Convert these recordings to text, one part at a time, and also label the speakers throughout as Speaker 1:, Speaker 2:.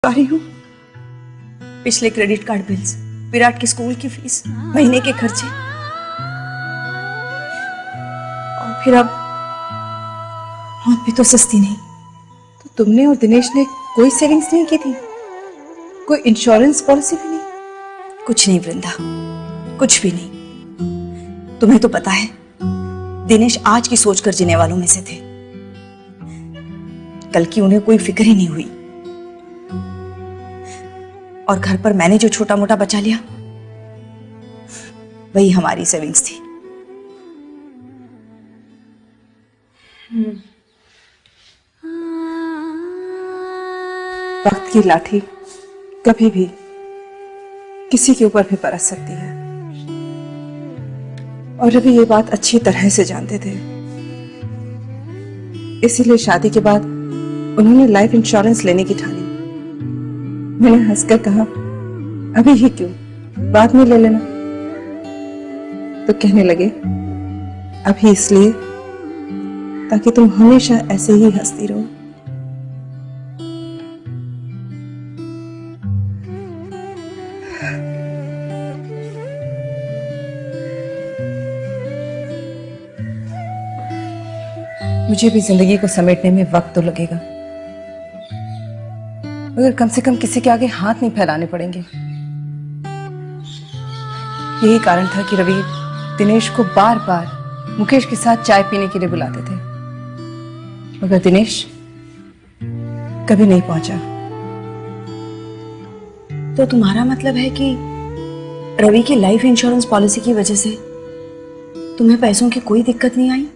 Speaker 1: आ रही हूँ। पिछले क्रेडिट कार्ड बिल्स, विराट की स्कूल की फीस, महीने के खर्चे, और फिर अब मौत भी तो सस्ती नहीं। तो तुमने और दिनेश ने कोई सेविंग्स नहीं की थी? कोई इंश्योरेंस पॉलिसी भी नहीं? कुछ नहीं वृंदा, कुछ भी नहीं। तुम्हें तो पता है दिनेश आज की सोचकर जीने वालों में से थे। कल की उन्हें कोई फिक्र ही नहीं हुई। और घर पर मैंने जो छोटा मोटा बचा लिया वही हमारी सेविंग्स थी। वक्त की लाठी कभी भी किसी के ऊपर भी बरस सकती है, और रवि ये बात अच्छी तरह से जानते थे। इसीलिए शादी के बाद उन्होंने लाइफ इंश्योरेंस लेने की ठानी। मैंने हंसकर कहा, अभी ही क्यों, बाद में ले लेना। तो कहने लगे, अभी इसलिए ताकि तुम हमेशा ऐसे ही हंसती रहो। मुझे भी जिंदगी को समेटने में वक्त तो लगेगा, मगर कम से कम किसी के आगे हाथ नहीं फैलाने पड़ेंगे। यही कारण था कि रवि दिनेश को बार बार मुकेश के साथ चाय पीने के लिए बुलाते थे, मगर दिनेश कभी नहीं पहुंचा। तो तुम्हारा मतलब है कि रवि की लाइफ इंश्योरेंस पॉलिसी की वजह से तुम्हें पैसों की कोई दिक्कत नहीं आई?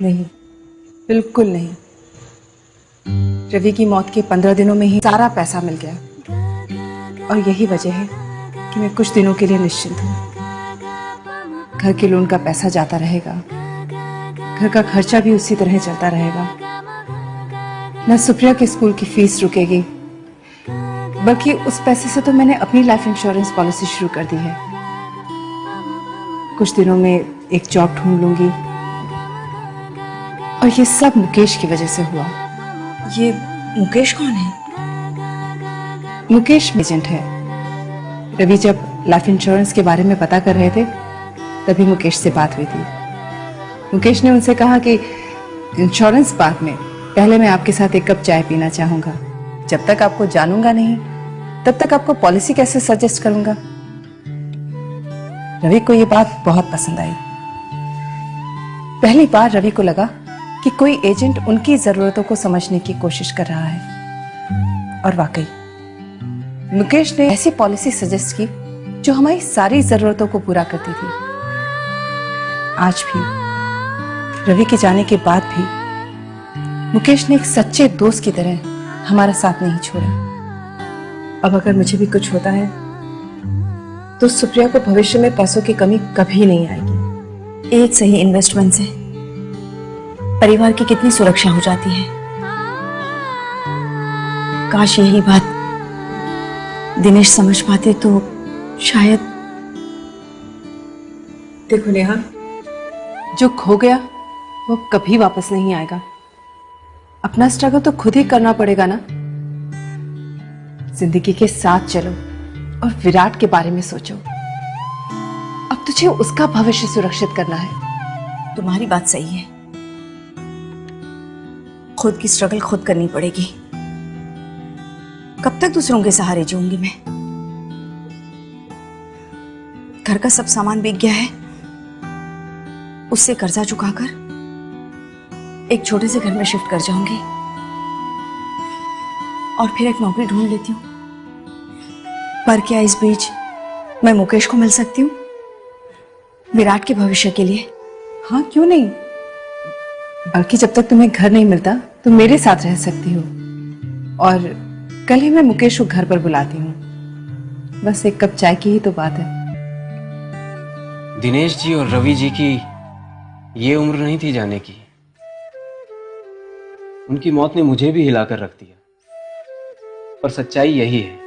Speaker 1: नहीं, बिल्कुल नहीं। रवि की मौत के 15 दिनों में ही सारा पैसा मिल गया, और यही वजह है कि मैं कुछ दिनों के लिए निश्चिंत हूँ। घर के लोन का पैसा जाता रहेगा, घर का खर्चा भी उसी तरह चलता रहेगा। न सुप्रिया के स्कूल की फीस रुकेगी, बल्कि उस पैसे से तो मैंने अपनी लाइफ इंश्योरेंस पॉलिसी शुरू कर दी है। कुछ दिनों में एक जॉब ढूंढ लूंगी, और ये सब मुकेश की वजह से हुआ। ये मुकेश कौन है? मुकेश एजेंट है। रवि जब लाइफ इंश्योरेंस के बारे में पता कर रहे थे तभी मुकेश से बात हुई थी। मुकेश ने उनसे कहा कि इंश्योरेंस बाद में, पहले मैं आपके साथ एक कप चाय पीना चाहूंगा। जब तक आपको जानूंगा नहीं तब तक आपको पॉलिसी कैसे सजेस्ट करूंगा। रवि को ये बात बहुत पसंद आई। पहली बार रवि को लगा कि कोई एजेंट उनकी जरूरतों को समझने की कोशिश कर रहा है, और वाकई मुकेश ने ऐसी पॉलिसी सजेस्ट की जो हमारी सारी जरूरतों को पूरा करती थी। आज भी, रवि के जाने के बाद भी, मुकेश ने एक सच्चे दोस्त की तरह हमारा साथ नहीं छोड़ा। अब अगर मुझे भी कुछ होता है तो सुप्रिया को भविष्य में पैसों की कमी कभी नहीं आएगी। एक सही इन्वेस्टमेंट से परिवार की कितनी सुरक्षा हो जाती है। काश यही बात दिनेश समझ पाते तो शायद। देखो नेहा, जो खो गया वो कभी वापस नहीं आएगा। अपना स्ट्रगल तो खुद ही करना पड़ेगा ना। जिंदगी के साथ चलो और विराट के बारे में सोचो। अब तुझे उसका भविष्य सुरक्षित करना है। तुम्हारी बात सही है, खुद की स्ट्रगल खुद करनी पड़ेगी। कब तक दूसरों के सहारे जीऊंगी मैं? घर का सब सामान बिक गया है, उससे कर्जा चुकाकर एक छोटे से घर में शिफ्ट कर जाऊंगी, और फिर एक नौकरी ढूंढ लेती हूँ। पर क्या इस बीच मैं मुकेश को मिल सकती हूँ विराट के भविष्य के लिए? हाँ, क्यों नहीं। बल्कि जब तक तुम्हें घर नहीं मिलता तो मेरे साथ रह सकती हो, और कल ही मैं मुकेश को घर पर बुलाती हूँ। बस एक कप चाय की ही तो बात है।
Speaker 2: दिनेश जी और रवि जी की ये उम्र नहीं थी जाने की। उनकी मौत ने मुझे भी हिलाकर रख दिया, पर सच्चाई यही है।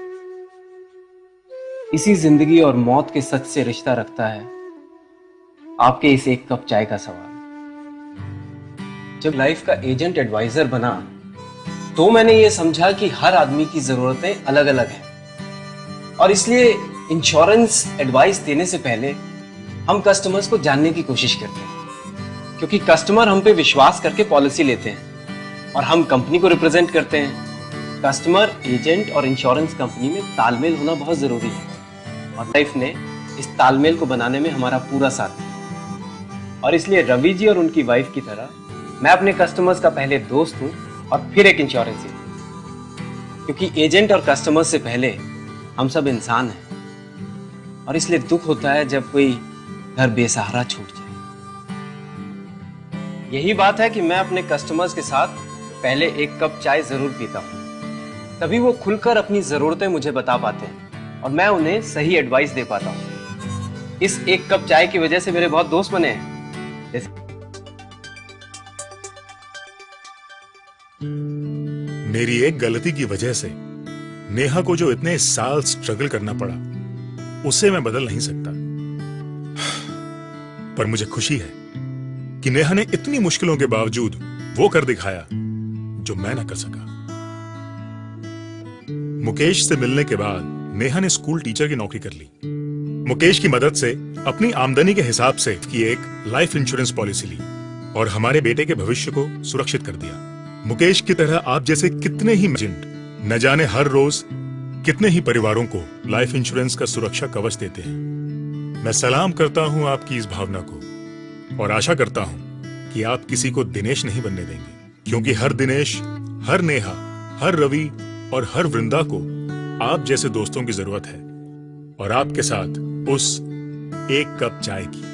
Speaker 2: इसी जिंदगी और मौत के सच से रिश्ता रखता है आपके इस एक कप चाय का सवाल। जब लाइफ का एजेंट एडवाइजर बना तो मैंने ये समझा कि हर आदमी की जरूरतें अलग अलग हैं और इसलिए इंश्योरेंस एडवाइस देने से पहले हम कस्टमर्स को जानने की कोशिश करते हैं, क्योंकि कस्टमर हम पे विश्वास करके पॉलिसी लेते हैं और हम कंपनी को रिप्रेजेंट करते हैं। कस्टमर, एजेंट और इंश्योरेंस कंपनी में तालमेल होना बहुत जरूरी है और लाइफ ने इस तालमेल को बनाने में हमारा पूरा साथ दिया। और इसलिए रवि जी और उनकी वाइफ की तरह मैं अपने कस्टमर्स का पहले दोस्त हूं और फिर एक इंश्योरेंस एजेंट, क्योंकि एजेंट और कस्टमर से पहले हम सब इंसान हैं और इसलिए दुख होता है जब कोई घर बेसहारा छूट जाए। यही बात है कि मैं अपने कस्टमर्स के साथ पहले एक कप चाय जरूर पीता हूं, तभी वो खुलकर अपनी जरूरतें मुझे बता पाते हैं और मैं उन्हें सही एडवाइस दे पाता हूं। इस एक कप चाय की वजह से मेरे बहुत दोस्त बने हैं। जैसे
Speaker 3: मेरी एक गलती की वजह से नेहा को जो इतने साल स्ट्रगल करना पड़ा, उसे मैं बदल नहीं सकता। पर मुझे खुशी है कि नेहा ने इतनी मुश्किलों के बावजूद वो कर दिखाया जो मैं ना कर सका। मुकेश से मिलने के बाद नेहा ने स्कूल टीचर की नौकरी कर ली। मुकेश की मदद से अपनी आमदनी के हिसाब से की एक लाइफ इंश्योरेंस पॉलिसी ली और हमारे बेटे के भविष्य को सुरक्षित कर दिया। मुकेश की तरह आप जैसे कितने ही एजेंट न जाने हर रोज कितने ही परिवारों को लाइफ इंश्योरेंस का सुरक्षा कवच देते हैं। मैं सलाम करता हूं आपकी इस भावना को और आशा करता हूं कि आप किसी को दिनेश नहीं बनने देंगे, क्योंकि हर दिनेश, हर नेहा, हर रवि और हर वृंदा को आप जैसे दोस्तों की जरूरत है और आपके साथ उस एक कप चाय की।